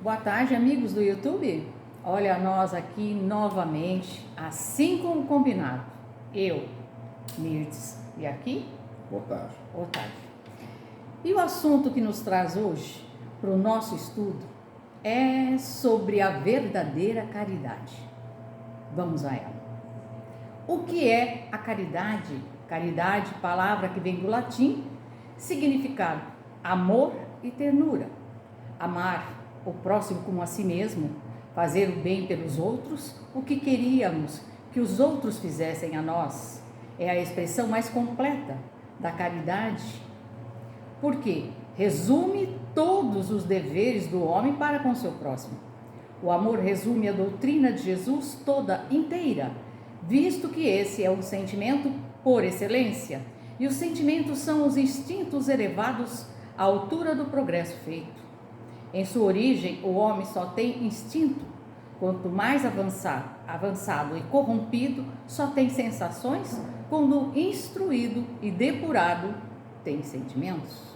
Boa tarde, amigos do YouTube. Olha nós aqui novamente, assim como combinado. Eu, Mirtes, e aqui, Otávio. Otávio. E o assunto que nos traz hoje para o nosso estudo é sobre a verdadeira caridade. Vamos a ela. O que é a caridade? Caridade, palavra que vem do latim, significado amor e ternura. Amar o próximo como a si mesmo, fazer o bem pelos outros, o que queríamos que os outros fizessem a nós. É a expressão mais completa da caridade, porque resume todos os deveres do homem para com seu próximo. O amor resume a doutrina de Jesus toda inteira, visto que esse é um sentimento por excelência, e os sentimentos são os instintos elevados à altura do progresso feito. Em sua origem, o homem só tem instinto. Quanto mais avançado e corrompido, só tem sensações, quando instruído e depurado, tem sentimentos.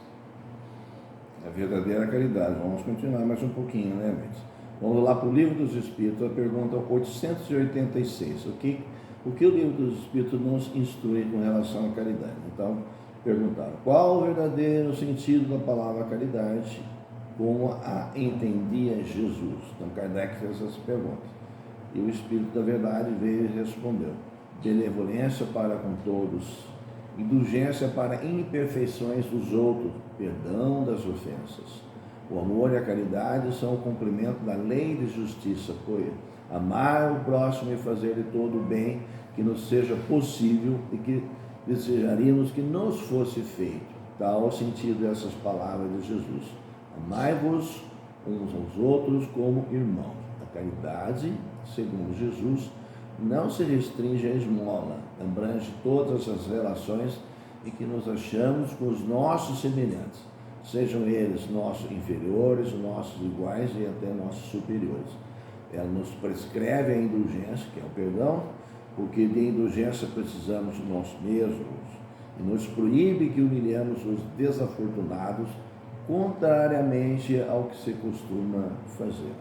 A verdadeira caridade. Vamos continuar mais um pouquinho, né, Mendes? Vamos lá para o Livro dos Espíritos, a pergunta 886. O que o Livro dos Espíritos nos instrui com relação à caridade? Então, perguntaram, qual o verdadeiro sentido da palavra caridade, como a entendia Jesus? Então, Kardec fez essa pergunta. E o Espírito da Verdade veio e respondeu: benevolência para com todos, indulgência para imperfeições dos outros, perdão das ofensas. O amor e a caridade são o cumprimento da lei de justiça, pois amar o próximo e fazer-lhe todo o bem que nos seja possível e que desejaríamos que nos fosse feito. Tal o sentido dessas palavras de Jesus. Amai-vos uns aos outros como irmãos. A caridade, segundo Jesus, não se restringe à esmola, abrange todas as relações em que nos achamos com os nossos semelhantes, sejam eles nossos inferiores, nossos iguais e até nossos superiores. Ela nos prescreve a indulgência, que é o perdão, porque de indulgência precisamos nós mesmos, e nos proíbe que humilhemos os desafortunados, contrariamente ao que se costuma fazer.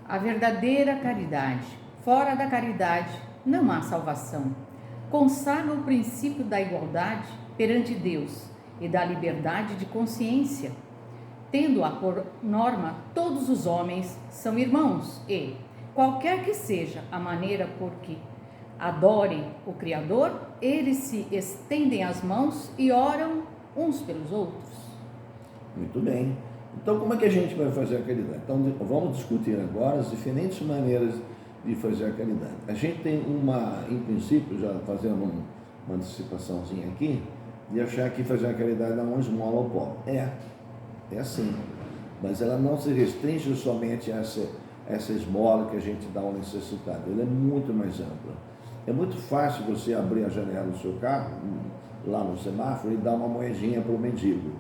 A verdadeira caridade. Fora da caridade não há salvação. Consagra o princípio da igualdade perante Deus e da liberdade de consciência. Tendo-a por norma, todos os homens são irmãos e, qualquer que seja a maneira por que adorem o Criador, eles se estendem as mãos e oram uns pelos outros. Muito bem. Então, como é que a gente vai fazer a caridade? Então, vamos discutir agora as diferentes maneiras de fazer a caridade. A gente tem em princípio, já fazendo uma antecipaçãozinha aqui, de achar que fazer a caridade dá uma esmola ao pobre. É assim. Mas ela não se restringe somente a essa esmola que a gente dá ao necessitado. Ela é muito mais ampla. É muito fácil você abrir a janela do seu carro, lá no semáforo, e dar uma moedinha para o mendigo.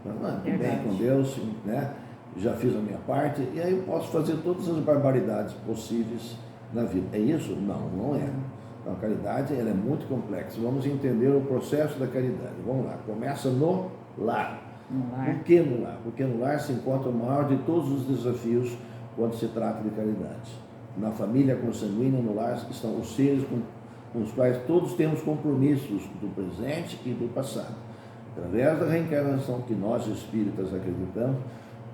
Tudo bem com Deus, né? Já fiz a minha parte, e aí eu posso fazer todas as barbaridades possíveis na vida. É isso? Não, não é. Então, a caridade ela é muito complexa. Vamos entender o processo da caridade. Vamos lá. Começa no lar. Por que no lar? Porque no lar se encontra o maior de todos os desafios quando se trata de caridade. Na família consanguínea, no lar, estão os seres com os quais todos temos compromissos do presente e do passado. Através da reencarnação que nós espíritas acreditamos,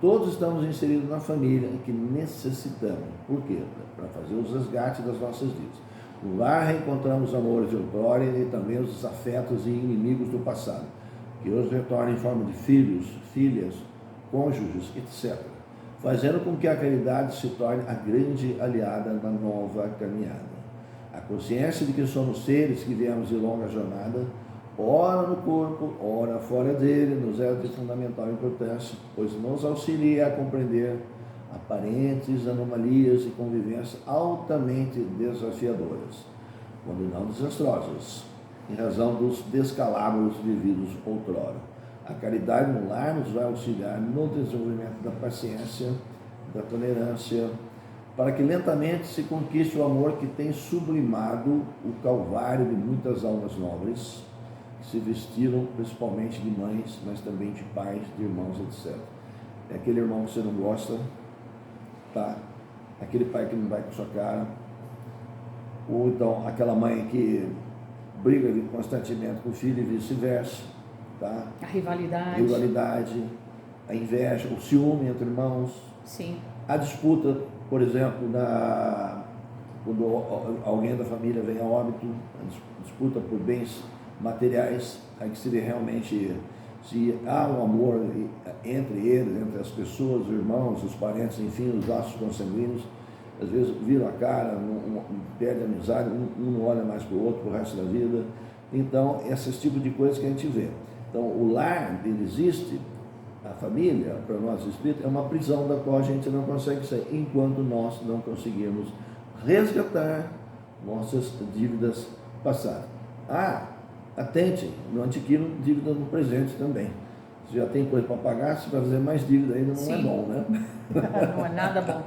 todos estamos inseridos na família que necessitamos. Por quê? Para fazer os resgates das nossas vidas. No lar reencontramos amores de outrora e também os afetos e inimigos do passado, que hoje retornam em forma de filhos, filhas, cônjuges, etc., fazendo com que a caridade se torne a grande aliada na nova caminhada. A consciência de que somos seres que viemos de longa jornada, ora no corpo, ora fora dele, nos é de fundamental importância, pois nos auxilia a compreender aparentes anomalias e convivências altamente desafiadoras, quando não desastrosas, em razão dos descalabros vividos outrora. A caridade no lar nos vai auxiliar no desenvolvimento da paciência, da tolerância, para que lentamente se conquiste o amor que tem sublimado o calvário de muitas almas nobres, que se vestiram principalmente de mães, mas também de pais, de irmãos, etc. é aquele irmão que você não gosta, tá? Aquele pai que não vai com a sua cara, ou então aquela mãe que briga constantemente com o filho e vice-versa, tá? A rivalidade. A rivalidade, a inveja, o ciúme entre irmãos. Sim. A disputa, por exemplo, quando alguém da família vem a óbito, a disputa por bens materiais, aí que seria realmente se há um amor entre eles, entre as pessoas, os irmãos, os parentes, enfim, os laços consanguíneos, às vezes viram a cara, perde a amizade, um não olha mais para o outro pro resto da vida. Então, esses tipos de coisas que a gente vê. Então, o lar, ele existe, a família, para nós espíritos, é uma prisão da qual a gente não consegue sair, enquanto nós não conseguirmos resgatar nossas dívidas passadas. Atente, não adquira dívida no presente também. Se já tem coisa para pagar, se vai fazer mais dívida ainda não é bom, né? Não é nada bom.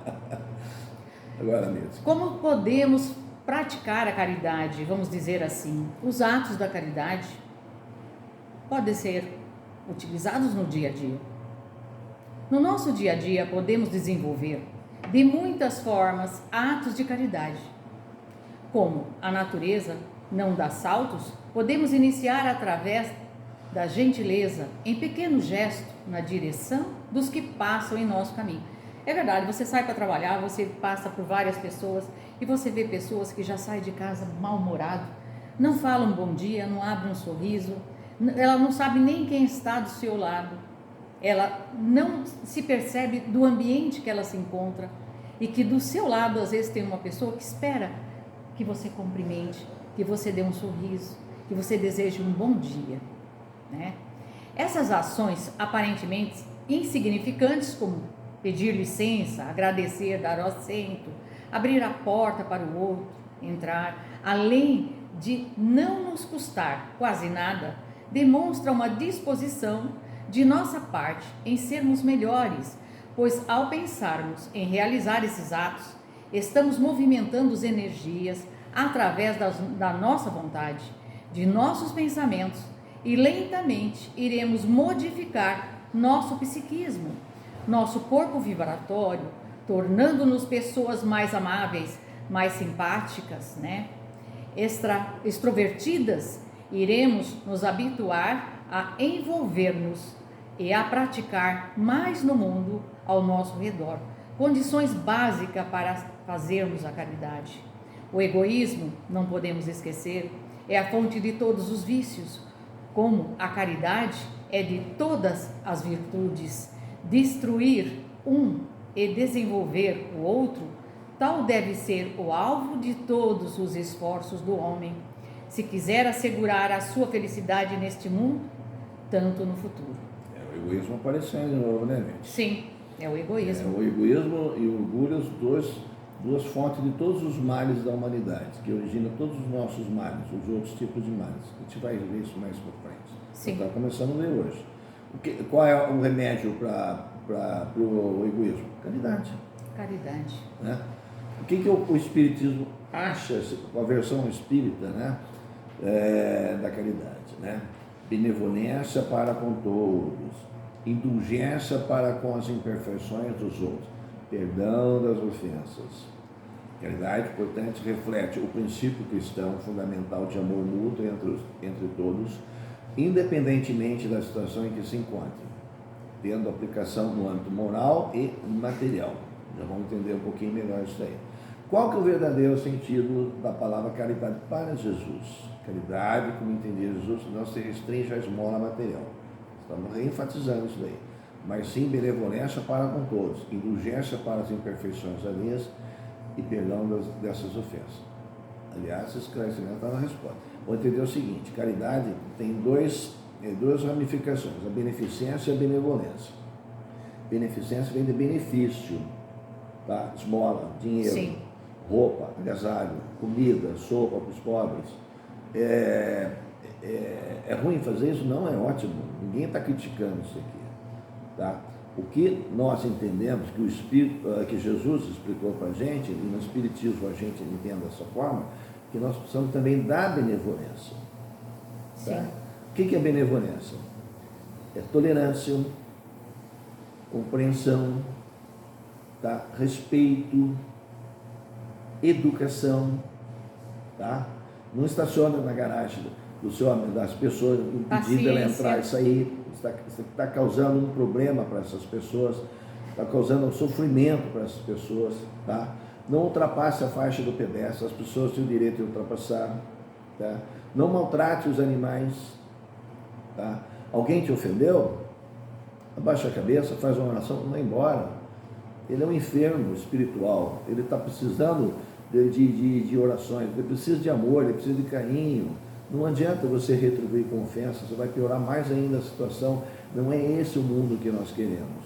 Agora mesmo. Como podemos praticar a caridade, vamos dizer assim? Os atos da caridade podem ser utilizados no dia a dia. No nosso dia a dia, podemos desenvolver de muitas formas atos de caridade. Como a natureza não dá saltos, podemos iniciar através da gentileza, em pequeno gesto, na direção dos que passam em nosso caminho. É verdade, você sai para trabalhar, você passa por várias pessoas e você vê pessoas que já saem de casa mal-humorado, não falam bom dia, não abrem um sorriso, ela não sabe nem quem está do seu lado, ela não se percebe do ambiente que ela se encontra e que do seu lado às vezes tem uma pessoa que espera que você cumprimente, que você dê um sorriso, que você deseje um bom dia, né? Essas ações aparentemente insignificantes, como pedir licença, agradecer, dar o assento, abrir a porta para o outro entrar, além de não nos custar quase nada, demonstra uma disposição de nossa parte em sermos melhores, pois ao pensarmos em realizar esses atos, estamos movimentando as energias através da nossa vontade, de nossos pensamentos, e lentamente iremos modificar nosso psiquismo, nosso corpo vibratório, tornando-nos pessoas mais amáveis, mais simpáticas, né? Extrovertidas. Iremos nos habituar a envolver-nos e a praticar mais no mundo ao nosso redor, condições básicas para fazermos a caridade. O egoísmo, não podemos esquecer, é a fonte de todos os vícios, como a caridade é de todas as virtudes. Destruir um e desenvolver o outro, tal deve ser o alvo de todos os esforços do homem, se quiser assegurar a sua felicidade neste mundo, tanto no futuro. É o egoísmo aparecendo de novo, né, gente? Sim, é o egoísmo. O egoísmo e o orgulho, duas fontes de todos os males da humanidade, que originam todos os nossos males, os outros tipos de males. A gente vai ver isso mais para frente. Sim. Está começando a ver hoje. Qual é o remédio para o egoísmo? Caridade. Caridade. Né? O que o Espiritismo acha, a versão espírita, né, da caridade? Né? Benevolência para com todos, indulgência para com as imperfeições dos outros, perdão das ofensas. Caridade, portanto, reflete o princípio cristão fundamental de amor mútuo entre todos, independentemente da situação em que se encontrem, tendo aplicação no âmbito moral e material. Já vamos entender um pouquinho melhor isso daí. Qual que é o verdadeiro sentido da palavra caridade para Jesus? Caridade, como entendia Jesus, não se restringe à esmola material. Estamos reenfatizando isso daí. Mas sim benevolência para com todos, indulgência para as imperfeições alheias e perdão dessas ofensas. Aliás, esse esclarecimento está na resposta. Vou entender o seguinte: caridade tem duas ramificações, a beneficência e a benevolência. Beneficência vem de benefício, tá? Esmola, dinheiro, Sim. Roupa, agasalho, comida, sopa para os pobres. É ruim fazer isso? Não, é ótimo. Ninguém está criticando isso aqui. Tá? O que nós entendemos, que o Espírito, que Jesus explicou para a gente, e no Espiritismo a gente entende dessa forma, que nós precisamos também da benevolência. Tá? O que é benevolência? É tolerância, compreensão, tá? Respeito, educação, tá? Não estaciona na garagem das pessoas, impedindo ela entrar e sair. Você está causando um problema para essas pessoas, está causando um sofrimento para essas pessoas, tá? Não ultrapasse a faixa do pedestre, as pessoas têm o direito de ultrapassar, tá? Não maltrate os animais, tá? Alguém te ofendeu? Abaixa a cabeça, faz uma oração, não vai embora. Ele é um enfermo espiritual, ele está precisando de orações, ele precisa de amor, ele precisa de carinho. Não adianta você retribuir com ofensa, você vai piorar mais ainda a situação. Não é esse o mundo que nós queremos.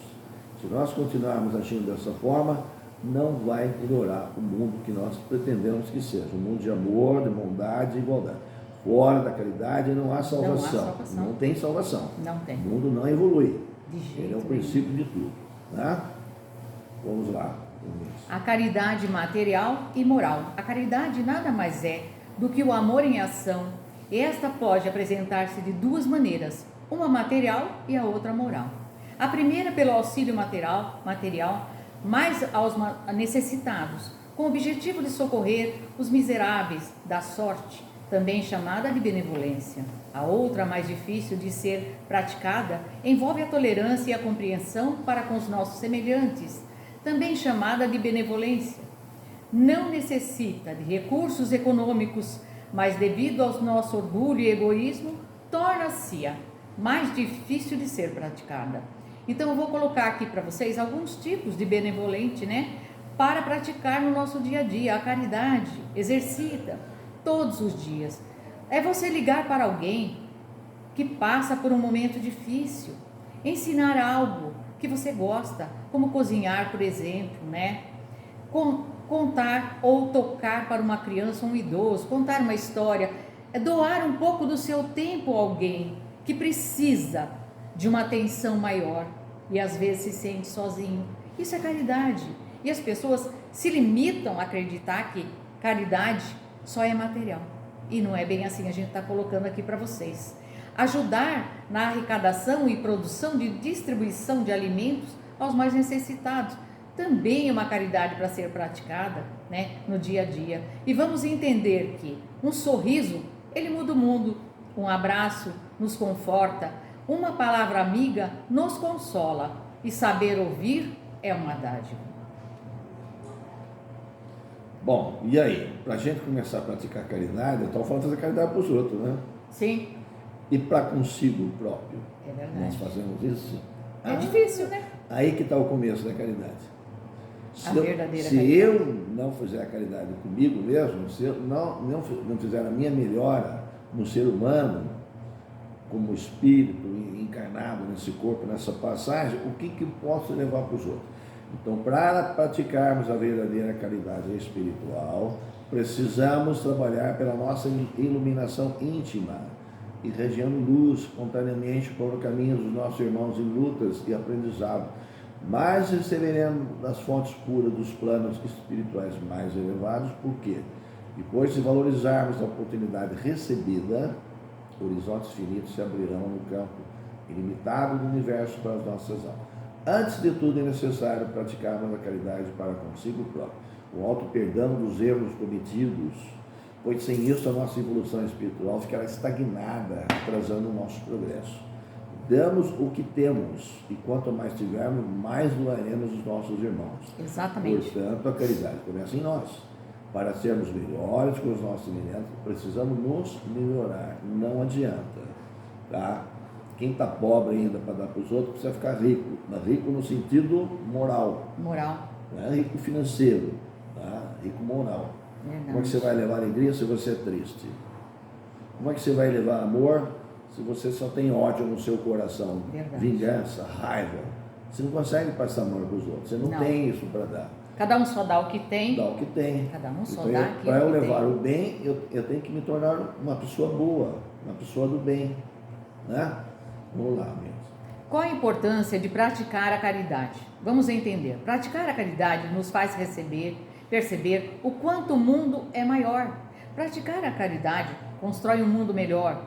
Se nós continuarmos agindo dessa forma, não vai melhorar o mundo que nós pretendemos que seja. Um mundo de amor, de bondade e igualdade. Fora da caridade não há salvação. Não tem salvação. Não tem. O mundo não evolui. De jeito Ele é o nenhum. princípio de tudo. Né? Vamos lá. A caridade material e moral. A caridade nada mais é do que o amor em ação. Esta pode apresentar-se de duas maneiras, uma material e a outra moral. A primeira pelo auxílio material, mais aos necessitados, com o objetivo de socorrer os miseráveis da sorte, também chamada de benevolência. A outra, mais difícil de ser praticada, envolve a tolerância e a compreensão para com os nossos semelhantes, também chamada de benevolência. Não necessita de recursos econômicos, mas devido ao nosso orgulho e egoísmo, torna-se mais difícil de ser praticada. Então eu vou colocar aqui para vocês alguns tipos de benevolente, né? Para praticar no nosso dia a dia. A caridade, exercita todos os dias. É você ligar para alguém que passa por um momento difícil, ensinar algo que você gosta, como cozinhar, por exemplo, né? Contar ou tocar para uma criança ou um idoso, contar uma história, doar um pouco do seu tempo a alguém que precisa de uma atenção maior e às vezes se sente sozinho. Isso é caridade. E as pessoas se limitam a acreditar que caridade só é material. E não é bem assim, a gente está colocando aqui para vocês. Ajudar na arrecadação e produção de distribuição de alimentos aos mais necessitados também é uma caridade para ser praticada, né, no dia a dia. E vamos entender que um sorriso, ele muda o mundo, um abraço nos conforta, uma palavra amiga nos consola e saber ouvir é uma dádiva. Bom, e aí? Para a gente começar a praticar caridade, eu estava falando de fazer caridade para os outros, né? Sim. E para consigo próprio. É verdade. Nós fazemos isso? É difícil, né? Aí que está o começo da caridade. A verdadeira se caridade. eu não fizer a caridade comigo mesmo, se eu não fizer a minha melhora no ser humano, como espírito encarnado nesse corpo, nessa passagem, o que eu posso levar para os outros? Então, para praticarmos a verdadeira caridade espiritual, precisamos trabalhar pela nossa iluminação íntima, irradiando luz espontaneamente por caminhos dos nossos irmãos em lutas e aprendizado, mas receberemos das fontes puras dos planos espirituais mais elevados, porque depois de valorizarmos a oportunidade recebida, horizontes finitos se abrirão no campo ilimitado do universo para as nossas almas. Antes de tudo é necessário praticarmos a caridade para consigo próprio, o auto-perdão dos erros cometidos, pois sem isso a nossa evolução espiritual ficará estagnada, atrasando o nosso progresso. Damos o que temos, e quanto mais tivermos, mais doaremos os nossos irmãos. Exatamente. Portanto, a caridade começa em nós. Para sermos melhores com os nossos semelhantes, precisamos nos melhorar. Não adianta, tá? Quem está pobre ainda para dar para os outros precisa ficar rico, mas rico no sentido moral. Moral. Não é rico financeiro, tá? Rico moral. Verdade. Como é que você vai levar alegria se você é triste? Como é que você vai levar amor se você só tem ódio no seu coração? Verdade. Vingança, raiva. Você não consegue passar amor para os outros, você não tem isso para dar. Cada um só dá o que tem. Dá o que tem. Cada um só Então, dá aquilo para eu que levar tem. o bem, eu tenho que me tornar uma pessoa boa, uma pessoa do bem, né? Vamos lá, amigos. Qual a importância de praticar a caridade? Vamos entender. Praticar a caridade nos faz perceber o quanto o mundo é maior. Praticar a caridade constrói um mundo melhor,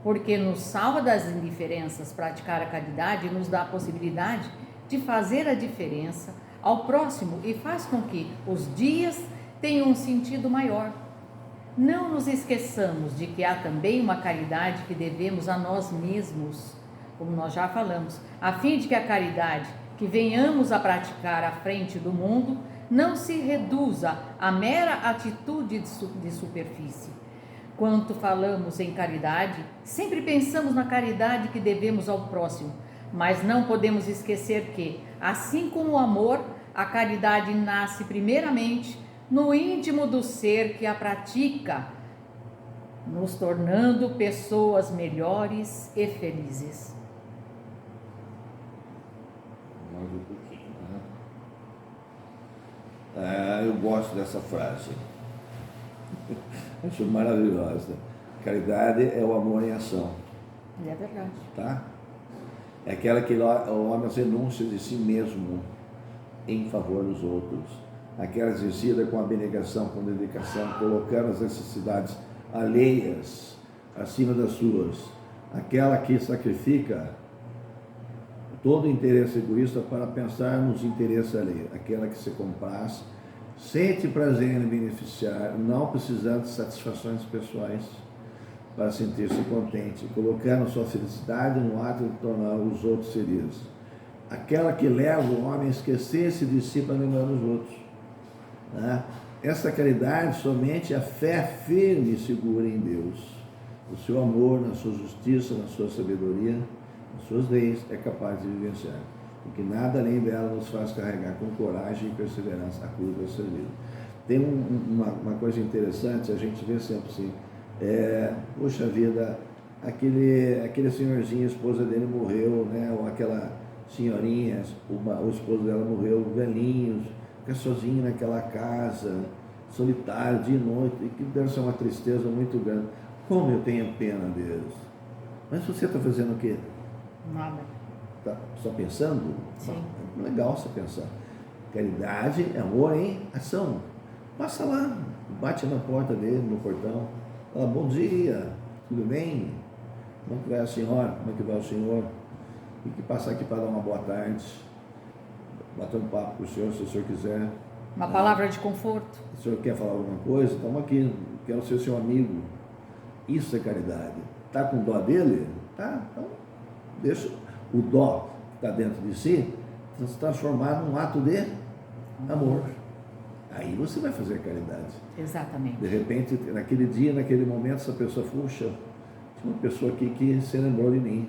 porque nos salva das indiferenças. Praticar a caridade nos dá a possibilidade de fazer a diferença ao próximo e faz com que os dias tenham um sentido maior. Não nos esqueçamos de que há também uma caridade que devemos a nós mesmos, como nós já falamos, a fim de que a caridade que venhamos a praticar à frente do mundo não se reduza a mera atitude de superfície. Quando falamos em caridade, sempre pensamos na caridade que devemos ao próximo, mas não podemos esquecer que, assim como o amor, a caridade nasce primeiramente no íntimo do ser que a pratica, nos tornando pessoas melhores e felizes. Mais um pouquinho, né? Eu gosto dessa frase. Acho maravilhosa. Caridade é o amor em ação. É verdade. Tá? É aquela que o homem renuncia de si mesmo em favor dos outros. Aquela exercida com abnegação, com dedicação, colocando as necessidades alheias acima das suas. Aquela que sacrifica todo o interesse egoísta para pensar nos interesses alheios. Aquela que se compraz, sente prazer em beneficiar, não precisando de satisfações pessoais para sentir-se contente, colocando sua felicidade no ato de tornar os outros felizes. Aquela que leva o homem a esquecer-se de si para lembrar dos outros. Né? Essa caridade somente a fé firme e segura em Deus, o seu amor, na sua justiça, na sua sabedoria, nas suas leis, é capaz de vivenciar. Porque nada além dela nos faz carregar com coragem e perseverança a cruz da servida. Tem uma coisa interessante, a gente vê sempre assim, poxa vida, aquele senhorzinho, a esposa dele morreu, né? Ou aquela senhorinha, o esposo dela morreu, velhinhos, fica sozinho naquela casa, solitário, de noite, e que deve ser uma tristeza muito grande. Como eu tenho pena deles. Mas você está fazendo o quê? Nada. Tá só pensando? Sim. Não, é legal você pensar. Caridade é amor em ação. Passa lá, bate na porta dele, no portão, fala, bom dia, tudo bem? Como é que vai a senhora? Como é que vai o senhor? Tem que passar aqui para dar uma boa tarde, bater um papo com o senhor, se o senhor quiser. Uma palavra de conforto. Se o senhor quer falar alguma coisa, estamos aqui, quero ser seu amigo. Isso é caridade. Está com dó dele? Tá, então deixa o dó que está dentro de si se transformar num ato de amor. Aí você vai fazer caridade. Exatamente. De repente, naquele dia, naquele momento, essa pessoa, puxa, tinha uma pessoa aqui que se lembrou de mim,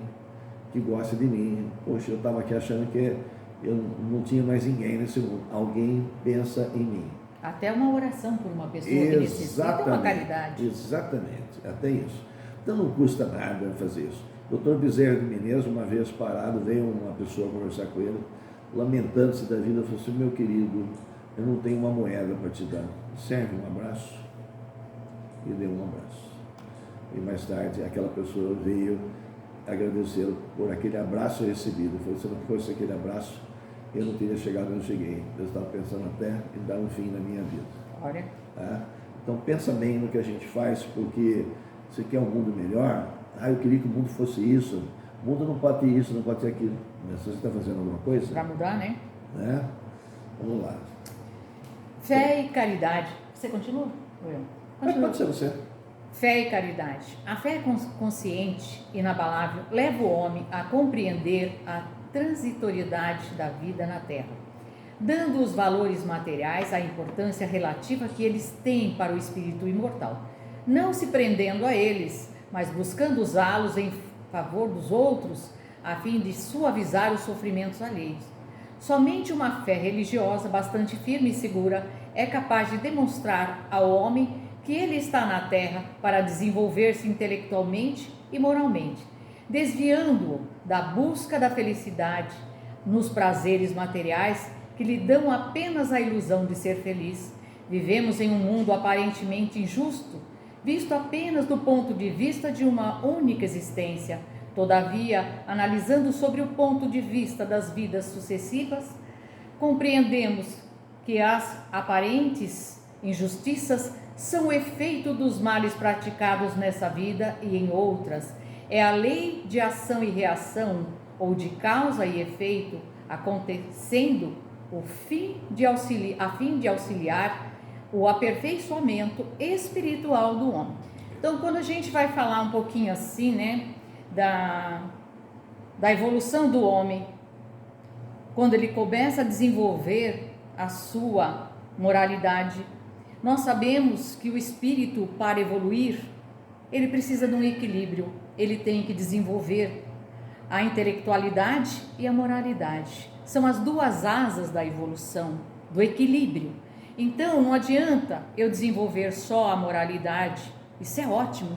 que gosta de mim. Poxa, eu estava aqui achando que eu não tinha mais ninguém nesse mundo. Alguém pensa em mim. Até uma oração por uma pessoa que necessita uma caridade. Exatamente, até isso. Então não custa nada fazer isso. Dr. Bezerra de Menezes, uma vez parado, veio uma pessoa conversar com ele, lamentando-se da vida, falou assim, meu querido, eu não tenho uma moeda para te dar. Serve um abraço? E deu um abraço. E mais tarde, aquela pessoa veio agradecer por aquele abraço recebido. Falou, se não fosse aquele abraço, eu não teria chegado onde eu cheguei. Eu estava pensando até em dar um fim na minha vida. Olha. Tá? Então pensa bem no que a gente faz, porque você quer um mundo melhor. Eu queria que o mundo fosse isso. O mundo não pode ter isso, não pode ter aquilo. Mas você está fazendo alguma coisa? Para mudar, né? Vamos lá. Fé e caridade. Você continua? Pode ser você. Fé e caridade. A fé consciente, inabalável, leva o homem a compreender a transitoriedade da vida na Terra, dando os valores materiais a importância relativa que eles têm para o espírito imortal, não se prendendo a eles, mas buscando usá-los em favor dos outros, a fim de suavizar os sofrimentos alheios. Somente uma fé religiosa bastante firme e segura é capaz de demonstrar ao homem que ele está na Terra para desenvolver-se intelectualmente e moralmente, desviando-o da busca da felicidade nos prazeres materiais que lhe dão apenas a ilusão de ser feliz. Vivemos em um mundo aparentemente injusto, visto apenas do ponto de vista de uma única existência. Todavia, analisando sobre o ponto de vista das vidas sucessivas, compreendemos que as aparentes injustiças são o efeito dos males praticados nessa vida e em outras. É a lei de ação e reação, ou de causa e efeito, acontecendo a fim de auxiliar o aperfeiçoamento espiritual do homem. Então, quando a gente vai falar um pouquinho assim, né, da evolução do homem, quando ele começa a desenvolver a sua moralidade, nós sabemos que o espírito, para evoluir, ele precisa de um equilíbrio, ele tem que desenvolver a intelectualidade e a moralidade. São as duas asas da evolução, do equilíbrio. Então, não adianta eu desenvolver só a moralidade, isso é ótimo,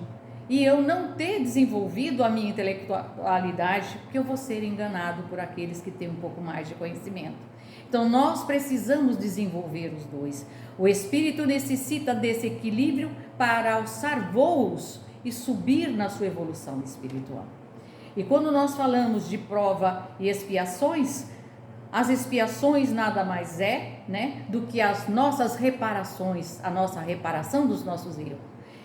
e eu não ter desenvolvido a minha intelectualidade, porque eu vou ser enganado por aqueles que têm um pouco mais de conhecimento. Então, nós precisamos desenvolver os dois. O espírito necessita desse equilíbrio para alçar voos e subir na sua evolução espiritual. E quando nós falamos de prova e expiações, as expiações nada mais é, né, do que as nossas reparações, a nossa reparação dos nossos erros.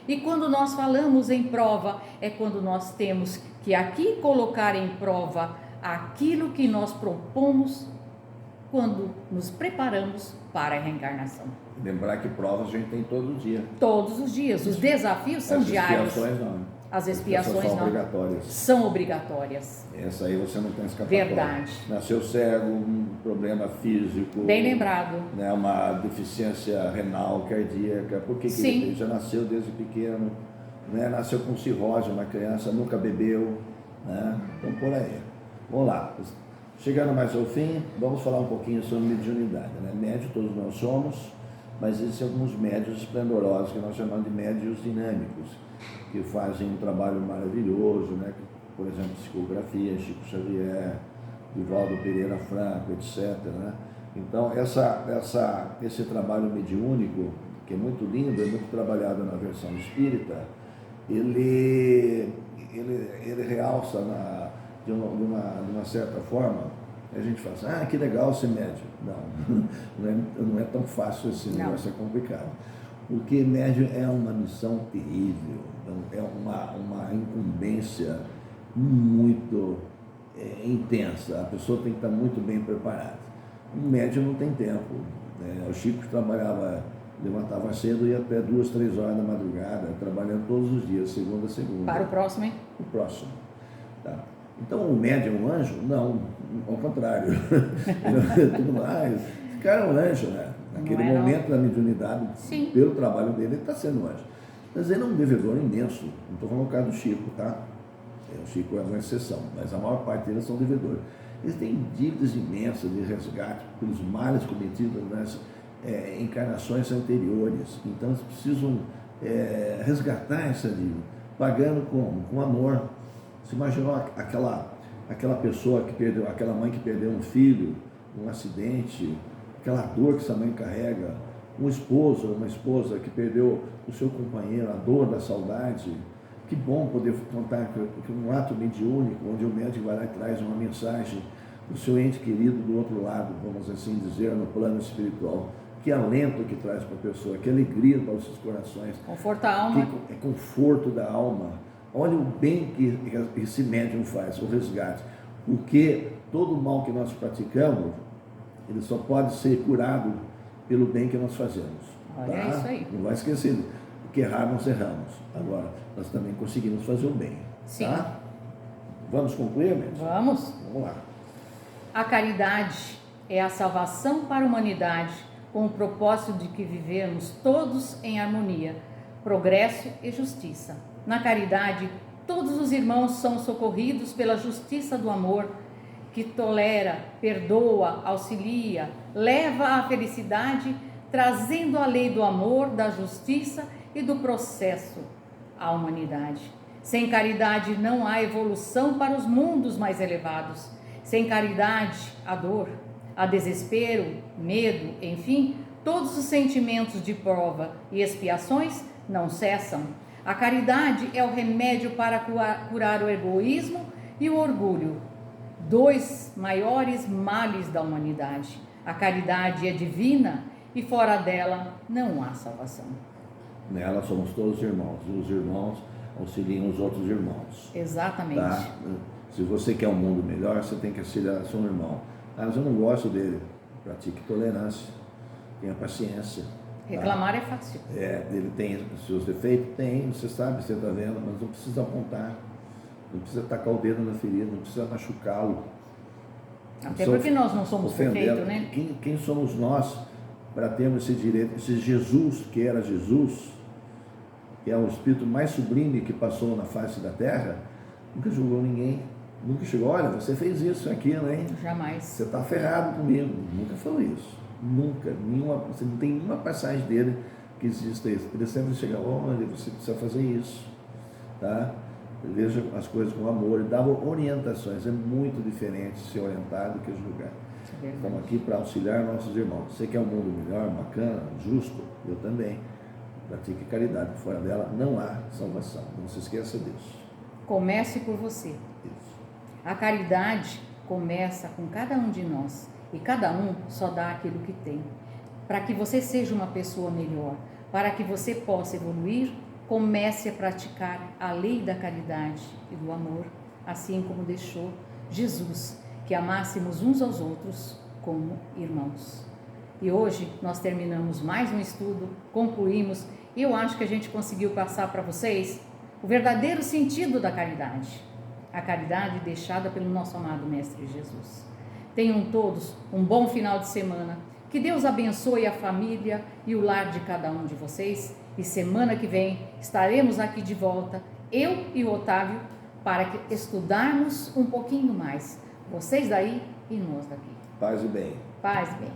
E quando nós falamos em prova, é quando nós temos que aqui colocar em prova aquilo que nós propomos quando nos preparamos para a reencarnação. Lembrar que provas a gente tem todo dia. Todos os dias. Os desafios são diários. As expiações não. As expiações são não. Obrigatórias. São obrigatórias. Essa aí você não tem escapatória. Verdade. Nasceu cego, um problema físico. Bem lembrado. Né, uma deficiência renal, cardíaca. Por que ele já nasceu desde pequeno? Né, nasceu com cirrose, uma criança, nunca bebeu. Né? Então, por aí. Vamos lá. Chegando mais ao fim, vamos falar um pouquinho sobre mediunidade. Né? Médio todos nós somos, mas existem alguns médios esplendorosos que nós chamamos de médios dinâmicos, que fazem um trabalho maravilhoso, né? Por exemplo, psicografia, Chico Xavier, Divaldo Pereira Franco, etc. Né? Então, esse trabalho mediúnico, que é muito lindo, é muito trabalhado na versão espírita, ele realça de uma certa forma. A gente fala assim, que legal ser médium. Não é tão fácil assim, o negócio é complicado. Porque médium é uma missão terrível, é uma incumbência muito intensa, a pessoa tem que estar muito bem preparada. Um médium não tem tempo. Né? O Chico levantava cedo e ia até 2, 3 horas da madrugada, trabalhando todos os dias, segunda a segunda. Para o próximo, hein? O próximo. Tá. Então, o médium é um anjo? Não, ao contrário. Tudo mais. Esse cara é um anjo, né? Naquele momento da mediunidade, pelo trabalho dele, ele está sendo um anjo. Mas ele é um devedor imenso. Não estou falando o caso do Chico, tá? O Chico é uma exceção, mas a maior parte deles são devedores. Eles têm dívidas imensas de resgate pelos males cometidos nas encarnações anteriores. Então, eles precisam resgatar essa dívida. Pagando como? Com amor. Você imaginou aquela pessoa que perdeu, aquela mãe que perdeu um filho, um acidente, aquela dor que essa mãe carrega, um esposo ou uma esposa que perdeu o seu companheiro, a dor da saudade. Que bom poder contar que um ato mediúnico, onde o médico vai lá e traz uma mensagem do seu ente querido do outro lado, vamos assim dizer, no plano espiritual. Que alento que traz para a pessoa, que alegria para os seus corações. Conforta a alma. Que é conforto da alma. Olha o bem que esse médium faz, o resgate. Porque todo o mal que nós praticamos, ele só pode ser curado pelo bem que nós fazemos. Olha, tá? É isso aí. Não vai esquecer, porque errar nós erramos. Agora, nós também conseguimos fazer o bem. Sim. Tá? Vamos concluir, mesmo? Vamos. Vamos lá. A caridade é a salvação para a humanidade, com o propósito de que vivemos todos em harmonia, progresso e justiça. Na caridade, todos os irmãos são socorridos pela justiça do amor, que tolera, perdoa, auxilia, leva à felicidade, trazendo a lei do amor, da justiça e do processo à humanidade. Sem caridade não há evolução para os mundos mais elevados. Sem caridade, há dor, há desespero, medo, enfim, todos os sentimentos de prova e expiações não cessam. A caridade é o remédio para curar o egoísmo e o orgulho, 2 maiores males da humanidade. A caridade é divina e fora dela não há salvação. Nela somos todos irmãos, e os irmãos auxiliam os outros irmãos. Exatamente. Tá? Se você quer um mundo melhor, você tem que auxiliar seu irmão. Ah, mas eu não gosto dele. Pratique tolerância, tenha paciência. Reclamar é fácil. Ele tem os seus defeitos? Tem, você sabe, você está vendo, mas não precisa apontar, não precisa tacar o dedo na ferida, não precisa machucá-lo. Até porque nós não somos perfeitos, né? Quem somos nós para termos esse direito? Esse Jesus, que era Jesus, que é o espírito mais sublime que passou na face da terra, nunca julgou ninguém, nunca chegou, olha, você fez isso, aquilo, hein? Jamais. Você está ferrado comigo. Nunca falou isso. Nunca. Você não tem nenhuma passagem dele que exista isso. Ele sempre chega, olha, você precisa fazer isso. Tá? Veja as coisas com amor. Ele dava orientações. É muito diferente ser orientado do que julgar. Estamos aqui para auxiliar nossos irmãos. Você quer um mundo melhor, bacana, justo? Eu também. Pratique caridade. Fora dela não há salvação. Não se esqueça disso. Comece por você. Isso. A caridade começa com cada um de nós. E cada um só dá aquilo que tem. Para que você seja uma pessoa melhor, para que você possa evoluir, comece a praticar a lei da caridade e do amor, assim como deixou Jesus, que amássemos uns aos outros como irmãos. E hoje nós terminamos mais um estudo, concluímos, e eu acho que a gente conseguiu passar para vocês o verdadeiro sentido da caridade. A caridade deixada pelo nosso amado Mestre Jesus. Tenham todos um bom final de semana. Que Deus abençoe a família e o lar de cada um de vocês. E semana que vem estaremos aqui de volta, eu e o Otávio, para estudarmos um pouquinho mais. Vocês daí e nós daqui. Paz e bem. Paz e bem.